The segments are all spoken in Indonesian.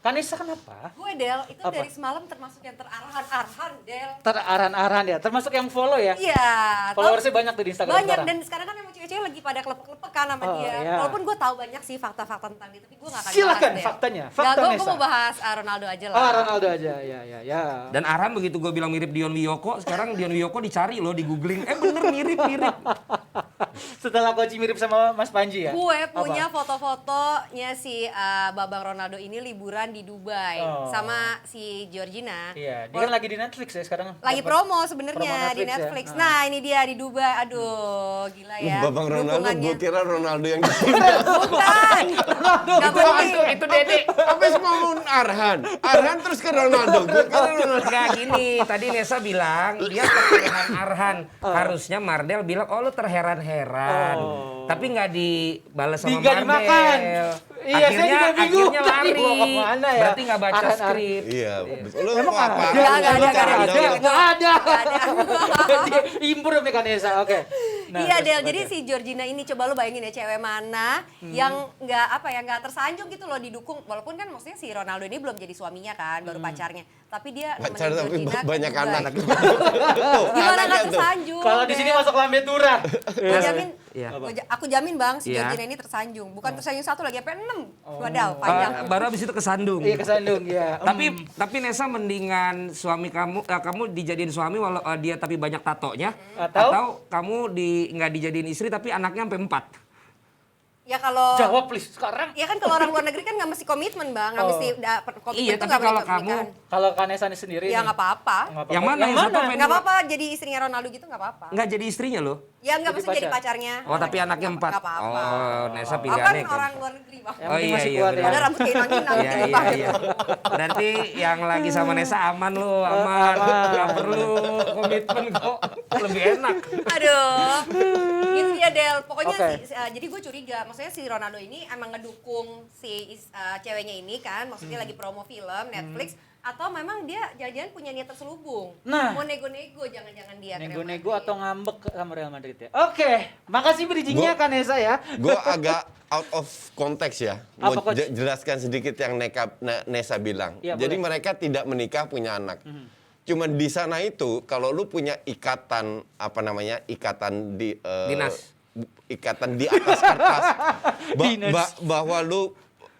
Kanesa kenapa? Gue Del, itu Apa? dari semalam termasuk yang terarhan-arhan Del. Terarah-arah ya, termasuk yang follow ya? Iya. Followersnya banyak tuh di Instagram banyak, sekarang. dan sekarang kan emang cewek-cewek lagi pada kelepek-kelepek kan sama Oh, dia. iya. Walaupun gue tahu banyak sih fakta-fakta tentang dia, tapi gue gak akan Silakan bahas Del. faktanya, Nggak, fakta gue Nesa. mau bahas Ronaldo aja lah. Ah, Ronaldo aja, ya. Dan Arhan begitu gue bilang mirip Dion Wiyoko, sekarang Dion Wiyoko dicari loh di googling. Bener mirip. Setelah Coach mirip sama Mas Panji ya? Gue punya Apa? foto-fotonya si Babang Ronaldo ini liburan di Dubai sama si Georgina. Iya, dia kan lagi di Netflix ya sekarang. Lagi Dapat promo promo sebenarnya di ya. Netflix. Nah, ini dia di Dubai. Aduh, gila ya. Babang Ronaldo, gue kira Ronaldo yang Bukan. Gak penting. Itu Dede. Habis ngomong Arhan terus ke Ronaldo. Gue kira Ronaldo. Enggak gini, tadi Nesa bilang dia terheran Arhan. Harusnya Mardel bilang, oh lu terheran-heran. Tapi nggak dibalas sama Nggak Mardel. dimakan. Iya, saya juga bingung. Akhirnya Tadi lari. mau kemana ya? Berarti nggak baca Arhan. skrip. Iya, lu Emang mau apa? ada? Nggak ada. Nggak ada. Nggak ada. Improve nih Kanesa, oke. Nah, Iya terus Del, apa jadi tuh? si Georgina ini coba lu bayangin ya cewek mana yang nggak tersanjung gitu loh didukung, walaupun kan maksudnya si Ronaldo ini belum jadi suaminya kan, baru pacarnya, tapi dia Pacar nemenin tapi Georgina ke banyak Dubai. anak. Gimana Anaknya nggak tuh. tersanjung? Kalau di sini Del? masuk lambe turah. Gua jamin, Iya. aku jamin bang si Iya. Georgina ini tersanjung, bukan tersanjung satu lagi, sampai 6. Wadaw, panjang. Baru abis itu kesandung. Iya, kesandung ya. Tapi Nesa mendingan suami kamu dijadiin suami walau dia tapi banyak tatonya, atau kamu nggak dijadiin istri tapi anaknya sampai 4. Ya kalau Jawab please sekarang. ya kan kalau orang luar negeri kan nggak mesti komitmen bang, nggak mesti komitmen Iya, itu tapi nggak kalau boleh kamu pernikahan. Kalau Kanesa sendiri Ya nih, nggak apa-apa. nggak apa-apa. Yang mana? Yang satu main Nggak dua. apa-apa jadi istrinya Ronaldo gitu nggak apa-apa. Nggak jadi istrinya loh. Ya nggak Jadi mesti jadi pacar. pacarnya. Oh tapi anaknya 4. Nggak apa-apa. Oh Nesa Aku kan pilihannya. orang luar negeri bang. Yang Oh penting iya masih iya. kuat ya. Ada rambut kayak nangin Iya gini iya banget. iya. Berarti yang lagi sama Nesa aman lo, aman. Nggak perlu komitmen kok. Lebih enak. Aduh. Gitu ya Del. Pokoknya Oke. jadi gue curiga. Maksudnya si Ronaldo ini emang ngedukung si ceweknya ini kan. Maksudnya lagi promo film Netflix. Atau memang dia jangan-jangan punya niat terselubung. Nah. Mau nego-nego jangan-jangan dia. ke Real Nego-nego Madrid. atau ngambek sama Real Madrid ya. Oke, makasih bridgingnya Kanesa ya. Gue agak out of konteks ya. Mau Apa, Coach? jelaskan sedikit yang Nesa bilang. Iya, Jadi boleh. mereka tidak menikah punya anak. Cuman di sana itu kalau lu punya ikatan ikatan di Dinas. ikatan di atas kertas Dinas. bahwa lu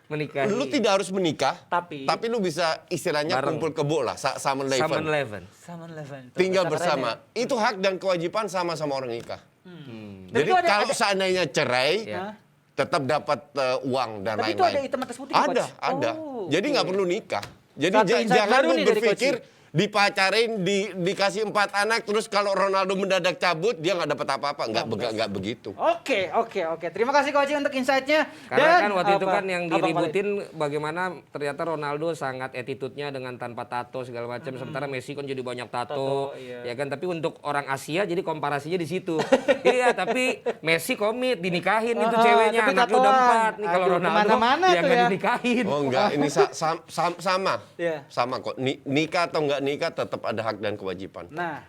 Menikahi. tidak harus menikah, Tapi lu bisa istilahnya Bareng. kumpul kebo lah, Summon Summon Eleven. 11. sama Leven. Tinggal Bahasa bersama. keren ya. Itu hak dan kewajiban sama-sama orang nikah. Tapi Jadi itu ada- kalau ada- seandainya cerai, Hah? tetap dapat uang dan Tapi itu ada lain-lain. hitam atas putih, Ada, Coach? ada. Oh, Jadi oke. nggak perlu nikah. Jadi Insight jangan baru lu nih dari berpikir Coach. dipacarin, dikasih 4 anak, terus kalau Ronaldo mendadak cabut, dia nggak dapat apa-apa. Nggak begitu. Oke. Terima kasih Coach untuk insight-nya. Karena kan waktu itu apa- kan yang apa, diributin bagaimana ternyata Ronaldo sangat attitude-nya dengan tanpa tato segala macam. Sementara Messi kan jadi banyak tato, iya. ya kan. Tapi untuk orang Asia jadi komparasinya di situ. Iya, tapi Messi komit dinikahin itu ceweknya, tapi anaknya udah tatoan. 4 nih. Kalau Aduh, Ronaldo kemana-mana ya tuh nggak ya. dinikahin. Oh enggak, ini sama. Iya. Sama kok. Nikah atau enggak nikah tetap ada hak dan kewajiban. Nah,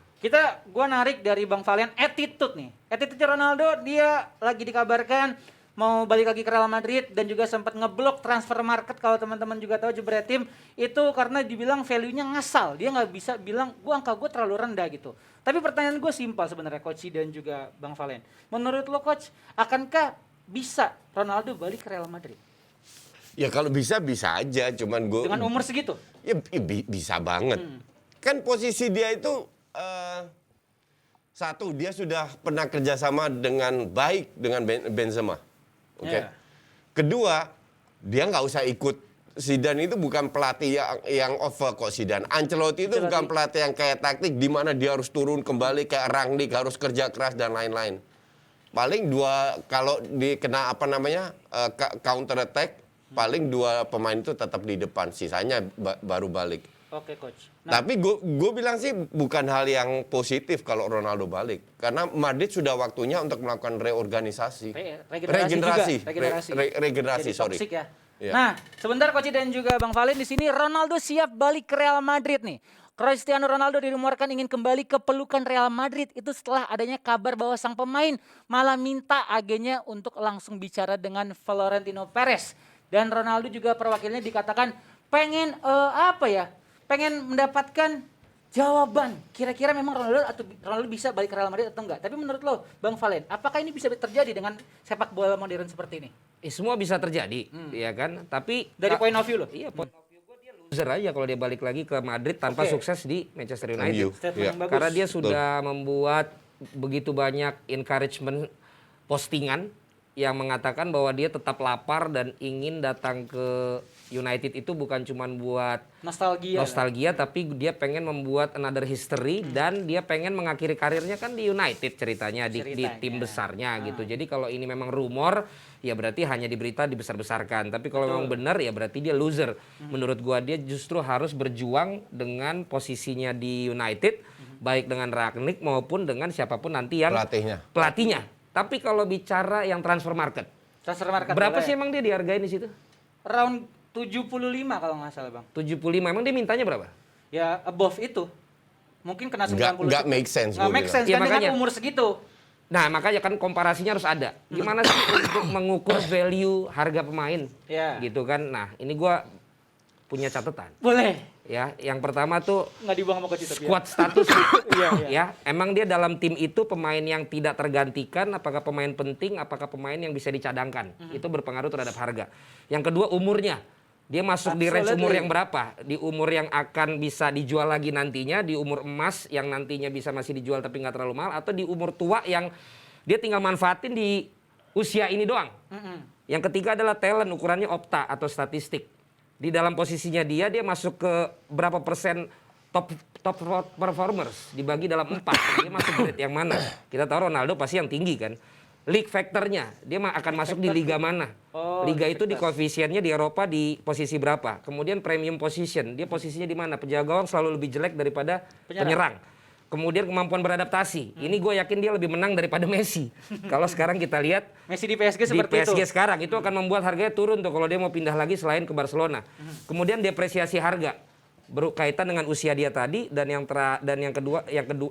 gua narik dari Bang Valian attitude nih. Attitude Ronaldo, dia lagi dikabarkan mau balik lagi ke Real Madrid dan juga sempat ngeblok transfer market, kalau teman-teman juga tahu Jebret Tim itu karena dibilang value-nya ngasal. Dia nggak bisa bilang angka gue terlalu rendah gitu. Tapi pertanyaan gue simpel sebenarnya Coach dan juga Bang Valian. Menurut lo Coach, akankah bisa Ronaldo balik ke Real Madrid Ya kalau bisa aja, cuman gue dengan umur segitu? ya bisa banget. Kan posisi dia itu satu, dia sudah pernah kerjasama dengan baik dengan Benzema. Oke. Ya. Kedua, dia nggak usah ikut. Zidane itu bukan pelatih yang over kok Zidane. Ancelotti itu bukan pelatih yang kayak taktik di mana dia harus turun kembali kayak Rangnick, harus kerja keras dan lain-lain. Paling kalau dikena counter attack, paling 2 pemain itu tetap di depan, sisanya baru balik. Oke Coach. Tapi gue bilang sih bukan hal yang positif kalau Ronaldo balik. Karena Madrid sudah waktunya untuk melakukan reorganisasi. Regenerasi. Regenerasi, Jadi sorry. toxic ya. Iya. Nah, sebentar Coach dan juga Bang Valen di sini Ronaldo siap balik ke Real Madrid nih. Cristiano Ronaldo dirumorkan ingin kembali ke pelukan Real Madrid itu setelah adanya kabar bahwa sang pemain malah minta agennya untuk langsung bicara dengan Florentino Perez. Dan Ronaldo juga perwakilnya dikatakan pengen pengen mendapatkan jawaban kira-kira memang Ronaldo bisa balik ke Real Madrid atau enggak. Tapi menurut lo Bang Valen, apakah ini bisa terjadi dengan sepak bola modern seperti ini? Semua bisa terjadi, ya kan? Tapi Dari point of view lo? Iya, point of view gue dia loser aja kalau dia balik lagi ke Madrid tanpa Oke. sukses di Manchester United. MU. Statement Iya. yang bagus. Karena dia sudah membuat begitu banyak encouragement postingan yang mengatakan bahwa dia tetap lapar dan ingin datang ke United itu bukan cuma buat nostalgia tapi dia pengen membuat another history dan dia pengen mengakhiri karirnya kan di United ceritanya di tim besarnya gitu. Jadi kalau ini memang rumor ya berarti hanya di berita dibesar-besarkan. Tapi kalau memang benar ya berarti dia loser. Menurut gua dia justru harus berjuang dengan posisinya di United baik dengan Rangnick maupun dengan siapapun nanti yang pelatihnya. Tapi kalau bicara yang transfer market berapa sih emang dia dihargain di situ? Round 75 kalau nggak salah Bang. 75 emang dia mintanya berapa? Ya above itu. Mungkin kena 90. Nggak make sense. Nggak make sense Ya, kan makanya. dengan umur segitu. Nah makanya kan komparasinya harus ada. Gimana sih untuk mengukur value harga pemain? Ya. Gitu kan. Nah ini gua punya catatan. Boleh. Ya, yang pertama tuh Nggak dibuang sama coach tapi squad status. Iya. Ya, emang dia dalam tim itu pemain yang tidak tergantikan, apakah pemain penting, apakah pemain yang bisa dicadangkan. Itu berpengaruh terhadap harga. Yang kedua umurnya. Dia masuk di range umur yang berapa? Di umur yang akan bisa dijual lagi nantinya, di umur emas yang nantinya bisa masih dijual tapi nggak terlalu mahal, atau di umur tua yang dia tinggal manfaatin di usia ini doang. Yang ketiga adalah talent, ukurannya opta atau statistik. Di dalam posisinya dia masuk ke berapa persen top performers dibagi dalam 4. Dia masuk grade yang mana? Kita tahu Ronaldo pasti yang tinggi kan. League factornya dia akan masuk di liga mana? Liga itu di koefisiennya di Eropa di posisi berapa? Kemudian premium position, dia posisinya di mana? Penjaga gawang selalu lebih jelek daripada penyerang. Kemudian kemampuan beradaptasi. Ini gue yakin dia lebih menang daripada Messi. Kalau sekarang kita lihat Messi di PSG di seperti PSG itu. sekarang itu akan membuat harganya turun tuh kalau dia mau pindah lagi selain ke Barcelona. Kemudian depresiasi harga berkaitan dengan usia dia tadi dan yang kedua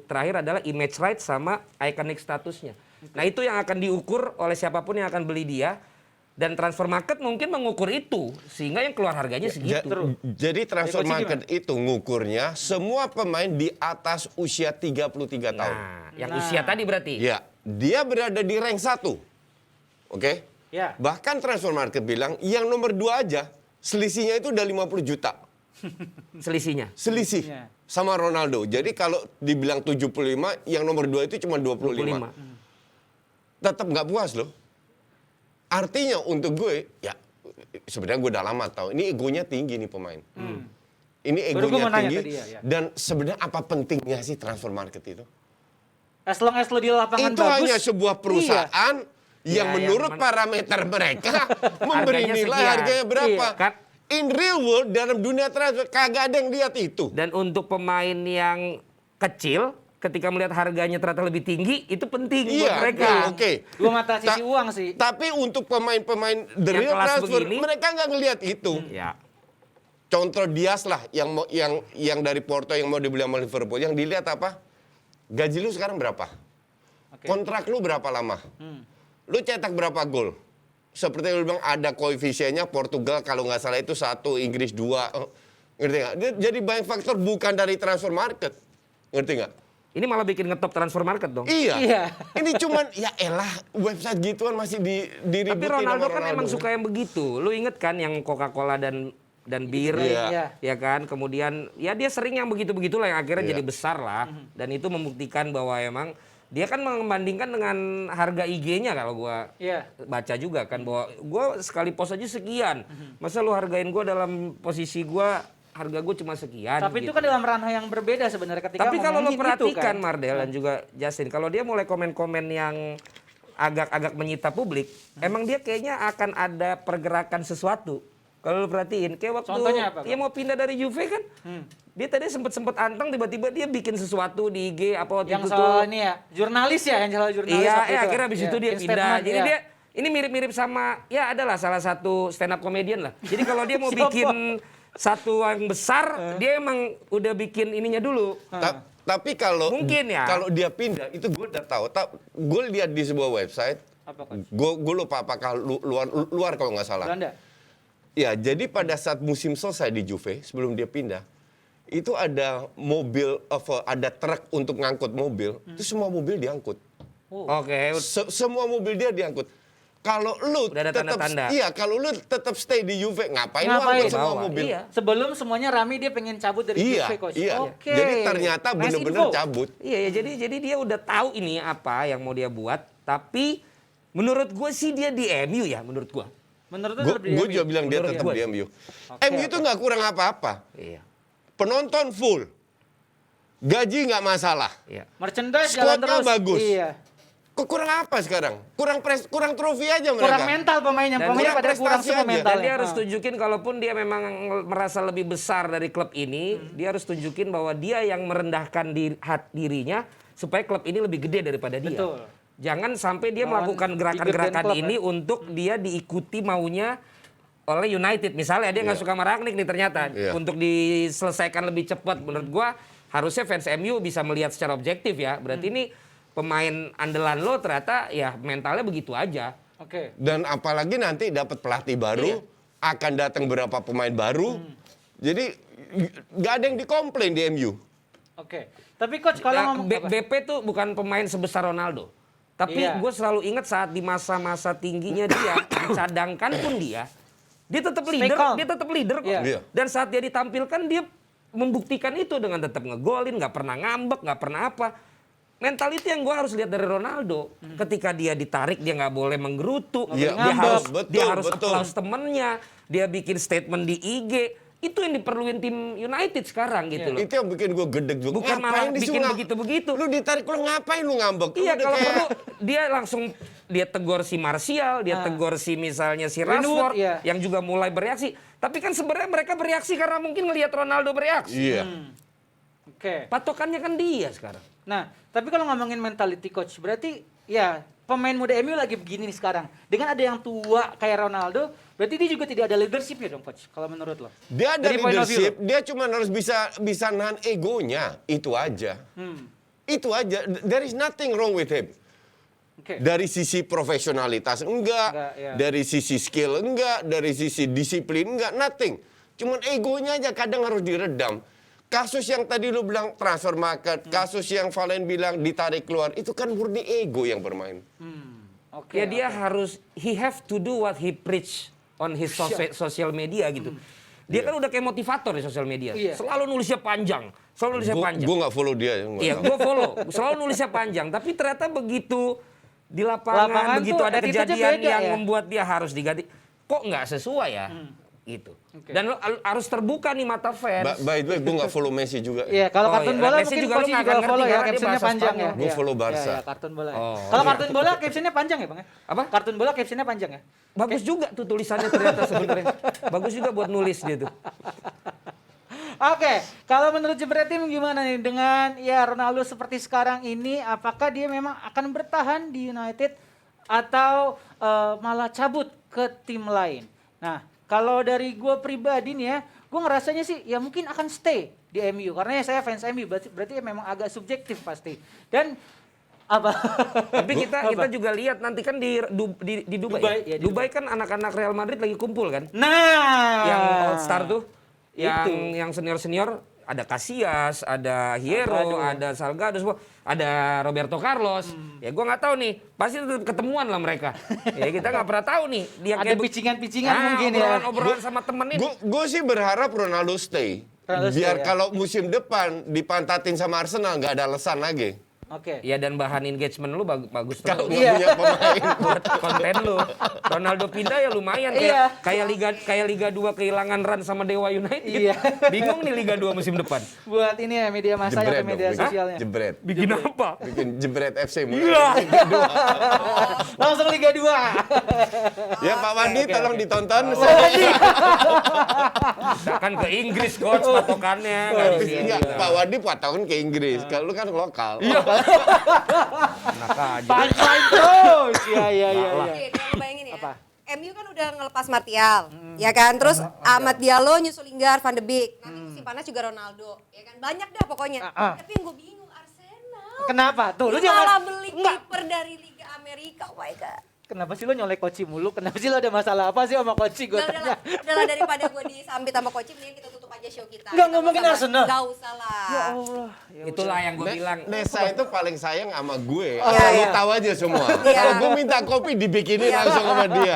terakhir adalah image right sama iconic statusnya. Nah itu yang akan diukur oleh siapapun yang akan beli dia. Dan transfer market mungkin mengukur itu sehingga yang keluar harganya segitu. Jadi transfer market itu ngukurnya semua pemain di atas usia 33 tahun. Nah, yang usia tadi berarti. Ya, dia berada di rank 1. Oke? Ya. Bahkan transfer market bilang yang nomor 2 aja selisihnya itu udah 50 juta. Selisihnya. Selisih Ya. sama Ronaldo. Jadi kalau dibilang 75, yang nomor 2 itu cuma 25. Tetap nggak puas loh. Artinya untuk gue, ya sebenarnya gue udah lama tahu, ini egonya tinggi nih pemain. Ini Baru gue egonya mau nanya tinggi. tadi ya. Dan sebenarnya apa pentingnya sih transfer market itu? As long as lo di lapangan Itu bagus. hanya sebuah perusahaan yang Ya, menurut parameter mereka memberi Harganya nilai sekian. harganya berapa. Iya. Kan? In real world dalam dunia transfer kagak ada yang lihat itu. Dan untuk pemain yang kecil, ketika melihat harganya ternyata lebih tinggi, itu penting buat Iya, mereka. oke. Gua mata sisi uang sih. Tapi untuk pemain-pemain the Yang real kelas transfer, begini. mereka nggak ngelihat itu. Ya. Contoh Dias lah yang dari Porto yang mau dibeli sama Liverpool, yang dilihat apa? Gaji lu sekarang berapa? Oke. Kontrak lu berapa lama? Lu cetak berapa gol? Seperti lu bilang ada koefisiennya Portugal kalau nggak salah itu 1, Inggris 2. Ngerti nggak? Jadi banyak faktor bukan dari transfer market. Ngerti nggak? Ini malah bikin ngetop transfer market dong. Iya. Ini cuman ya elah website gituan masih diributin Tapi sama Ronaldo kan emang suka yang begitu. Lu inget kan yang Coca-Cola dan bir, Iya. ya kan? Kemudian ya dia sering yang begitu-begitulah yang akhirnya Iya. jadi besar lah. Dan itu membuktikan bahwa emang dia kan membandingkan dengan harga IG-nya kalau gua Iya. baca juga kan bahwa gua sekali post aja sekian. Masa lu hargain gua dalam posisi gua harga gue cuma sekian. Tapi itu gitu. kan dalam ranah yang berbeda sebenarnya ketika Tapi kalau lo ngomongin perhatikan itu kan. Mardel dan juga Justin, kalau dia mulai komen-komen yang agak-agak menyita publik, emang dia kayaknya akan ada pergerakan sesuatu. Kalau lo perhatiin, kayak waktu Contohnya apa, dia mau pindah dari Juve kan, dia tadi sempet anteng tiba-tiba dia bikin sesuatu di IG apa waktu yang itu soal tuh. ini ya, jurnalis ya, yang soal jurnalis. Iya, waktu itu. akhirnya habis Iya, itu dia yang pindah. statement, Jadi iya. dia ini mirip-mirip sama ya adalah salah satu stand up comedian lah. Jadi kalau dia mau Siapa? bikin satu yang besar, dia emang udah bikin ininya dulu. Tapi kalau Mungkin ya. kalau dia pindah itu gue udah tahu. Gue lihat di sebuah website. Apa, Coach? Gue lupa apakah luar kalau nggak salah. Belanda. Ya, jadi pada saat musim selesai di Juve, sebelum dia pindah, itu ada mobil, ada truk untuk ngangkut mobil, itu semua mobil diangkut. Oke, Semua mobil dia diangkut. Kalau lu Udah ada tetap, tanda-tanda. iya, kalau lu tetap stay di Juve, ngapain lu Ngapain? angkut semua Bawa, mobil? iya. Sebelum semuanya rame dia pengen cabut dari Iya, Juve, Coach. iya. Oke. Jadi ternyata Nice bener-bener info. cabut. Iya ya, jadi dia udah tahu ini apa yang mau dia buat, tapi menurut gue sih dia di MU ya, menurut gue. Menurut lu Gue tetap di MU? juga bilang dia Menurut tetap gue. di MU. Oke, MU itu nggak kurang apa-apa. Iya. Penonton full. Gaji nggak masalah. Iya. Merchandise jalan Squadnya terus. bagus. Iya. Kok kurang apa sekarang? Kurang trofi aja mereka. Kurang mental pemainnya. Dan Pemainnya kurang pada kurang prestasi semua aja. mentalnya. Dan dia harus Ah. tunjukin kalaupun dia memang merasa lebih besar dari klub ini, dia harus tunjukin bahwa dia yang merendahkan dirinya supaya klub ini lebih gede daripada dia. Betul. Jangan sampai dia Lawan melakukan bigger gerakan-gerakan than club, ini ya. untuk dia diikuti maunya oleh United. Misalnya dia nggak suka sama Rangnick nih ternyata. Iya. Untuk diselesaikan lebih cepat menurut gua harusnya fans MU bisa melihat secara objektif ya. Berarti ini pemain andalan lo ternyata ya mentalnya begitu aja. Oke. Dan apalagi nanti dapat pelatih baru, akan datang berapa pemain baru. Jadi nggak ada yang dikomplain di MU. Oke. Tapi coach kalau Ya, ngomong apa? BP tuh bukan pemain sebesar Ronaldo. Tapi Iya. gue selalu ingat saat di masa-masa tingginya dia, dicadangkan pun dia tetap Stay leader, calm. dia tetap leader kok. Iya. Iya. Dan saat dia ditampilkan dia membuktikan itu dengan tetap ngegolin, nggak pernah ngambek, nggak pernah apa. Mental itu yang gue harus lihat dari Ronaldo. Ketika dia ditarik dia nggak boleh menggerutu, Iya, dia harus betul, dia harus betul. applause temennya, dia bikin statement di IG. Itu yang diperluin tim United sekarang gitu loh. Itu yang bikin gue gedeg juga. Bukan malah Ngapain bikin disuruh begitu-begitu. Lu ditarik, lu ngapain lu ngambek? Iya, Lu udah kalau kayak- perlu dia langsung dia tegur si Martial, dia tegur si misalnya si Greenwood, Rashford iya. yang juga mulai bereaksi. Tapi kan sebenarnya mereka bereaksi karena mungkin ngelihat Ronaldo bereaksi. Iya. Oke. Patokannya kan dia sekarang. Nah, tapi kalau ngomongin mentality coach, berarti ya pemain muda MU lagi begini nih sekarang. Dengan ada yang tua kayak Ronaldo, berarti dia juga tidak ada leadership-nya dong coach, kalau menurut lo. Dia ada Dari point of view leadership, dia cuma harus bisa nahan egonya, itu aja. Itu aja. There is nothing wrong with him. Oke. Dari sisi profesionalitas enggak, ya. dari sisi skill enggak, dari sisi disiplin enggak, nothing. Cuman egonya aja kadang harus diredam. Kasus yang tadi lu bilang transfer market, kasus yang Valen bilang ditarik keluar, itu kan murni ego yang bermain. Oke. Ya dia harus he have to do what he preach on his social media gitu. Dia kan udah kayak motivator di sosial media. Iya. Selalu nulisnya panjang, selalu nulisnya panjang. Gue nggak follow dia. gua Iya, nggak gue follow. Selalu nulisnya panjang, tapi ternyata begitu di lapangan, Lapangan begitu tuh ada attitude-nya kejadian beda yang ya? membuat dia harus diganti. Kok nggak sesuai ya? Gitu. Oke. Dan lo harus terbuka nih mata fans. By the way, gue nggak follow Messi juga. Iya, kalau Oh, kartun iya. bola Messi mungkin juga coach lu nggak juga akan follow ngerti ya, karena dia captionnya bahasa panjang ya. Spanyol. Gua Iya. follow Barca. Iya, kartun bola. ya. Oh, Kalau iya. kartun bola captionnya panjang ya bang ya? Apa? Kartun bola captionnya panjang ya? Bagus juga tuh tulisannya ternyata sebenarnya. Bagus juga buat nulis dia tuh. Oke, kalau menurut Jebret Tim gimana nih dengan ya Ronaldo seperti sekarang ini, apakah dia memang akan bertahan di United atau malah cabut ke tim lain? Nah, kalau dari gue pribadi nih ya, gue ngerasanya sih ya mungkin akan stay di MU karena ya saya fans MU, berarti memang agak subjektif pasti. Dan apa? Tapi kita Apa? juga lihat nanti kan di Dubai. Dubai, Ya? ya, di Dubai kan anak-anak Real Madrid lagi kumpul kan? Nah, Yang All Star tuh, Itu. yang senior ada Casillas, ada Hierro, Salgado. ada Salgado, semua, ada Roberto Carlos. Ya gue nggak tahu nih, pasti tetap ketemuan lah mereka. Ya kita nggak pernah tahu nih. Dia ada picingan-picingan mungkin ya. obrolan sama temen ini. Gue sih berharap Ronaldo stay. Ronaldo stay, Biar ya. kalau musim depan dipantatin sama Arsenal nggak ada alasan lagi. Oke. Ya dan bahan engagement lu bagus Kalau terus. nggak Iya. punya pemain. Buat konten lu. Ronaldo pindah ya lumayan Iya. kayak Liga 2 kehilangan run sama Dewa United. Iya. Bingung nih Liga 2 musim depan. Buat ini ya media massa atau media dong, sosialnya. Jebret. Bikin apa? Bikin Jebret FC mulai. Iya. Langsung Liga 2. Ya Pak Wandi oke, tolong oke. ditonton. Kan ke Inggris coach patokannya. Nggak di sini. Enggak, Pak Wandi patokan ke Inggris. Kalau lu kan lokal. Iya. Enak aja. Punchline terus. Iya iya iya. Salah. iya. Oke, kalau bayangin ya. Apa? MU kan udah ngelepas Martial, ya kan? Terus Ahmad Diallo nyusul Lingard, Van de Beek. Nanti musim panas juga Ronaldo, ya kan? Banyak dah pokoknya. Tapi yang gue bingung Arsenal. Kenapa? Tuh, lu Dia jangan malah beli enggak. kiper dari Liga Amerika. Oh my god. Kenapa sih lo nyolek Koci mulu? Kenapa sih lo ada masalah apa sih sama Koci? Gue tanya. Udahlah daripada gue disambit sama Koci, mending kita tutup aja show kita. Nggak Kita ngomongin sama- Arsenal? Nggak usah lah. Ya Allah. Ya Itulah yang gue bilang. Nesa itu paling sayang sama gue. Iya, Asal lu iya. tahu aja semua. Iya. Kalau gue minta kopi dibikinin langsung sama dia.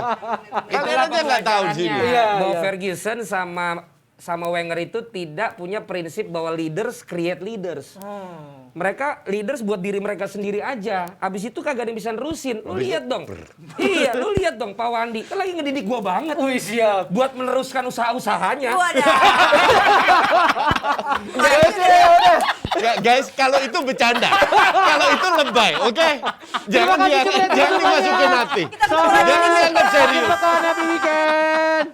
Kalian Itulah aja nggak tahu sini. pembelajarannya. Iya, Bahwa iya. Ferguson sama Wenger itu tidak punya prinsip bahwa leaders create leaders. Mereka leaders buat diri mereka sendiri aja. Abis itu kagak ada yang bisa nerusin. Lu lihat dong. Iya, lu lihat dong Pak Wandi. Kan lagi ngedidik gua banget. Wih, siap. Buat meneruskan usaha-usahanya. Lu ada. Ya, guys, kalau itu bercanda. Kalau itu lebay, oke? Terima kasih, Jebret. Jangan dimasukin hati. Kita ketemu lagi Jangan nih. dianggap serius. Happy weekend.